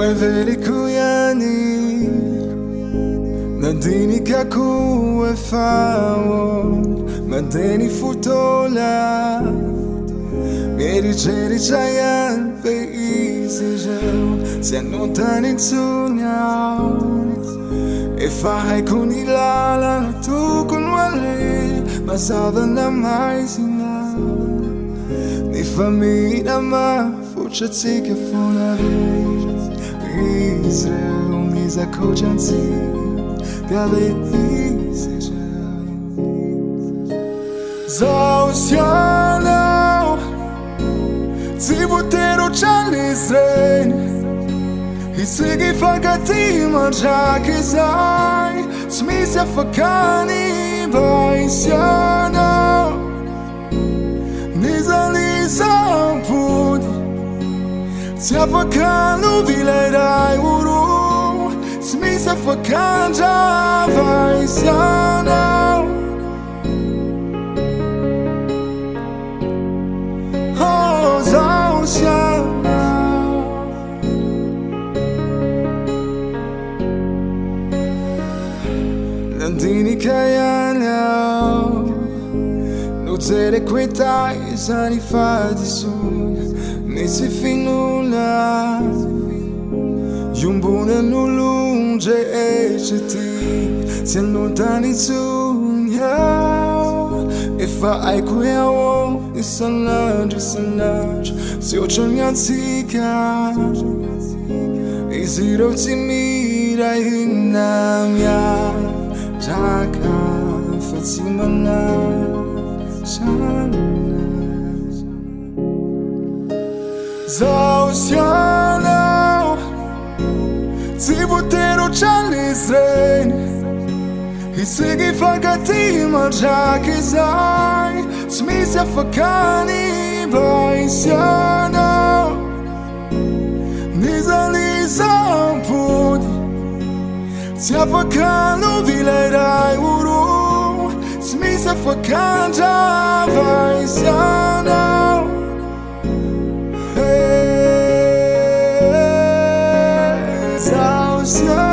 e veri kujani Në dini ka ku e fawon Më deni futola Mjeri qeri qa janë Pe izi gjën Se non tani t'sunja E fahaj kun I lala Në tukun wale Ma zadhe në majzina Ni familja ma Fuqët si ke funa vit Izrael Izaho qanësi Gale izi gjën Zau s'janau Ti butero qani zren I sigi fakati ma gjaki zaj Smisja fakani Vaj s'janau Niza pudi Tja fakanu vilaj uru Smisja fakan Vaj s'janau Nandini kayanaw Nutere kwetai Zani fadi sunya Nisi finula Yumbuna nulunje echeti Tiano tani sunya Ifa ai kuyawo Isanaj Si ocho nyatsika Iziro timira hinamya Jaka fatimana Shana Zau s'janau Ti butero qani zren I sigi fakati ma gjaki zaj Smisja fakani Vaj s'janau Niza pudi Tja fakanu vilaj uru Smisja fakan Vaj s'janau Zau s'janau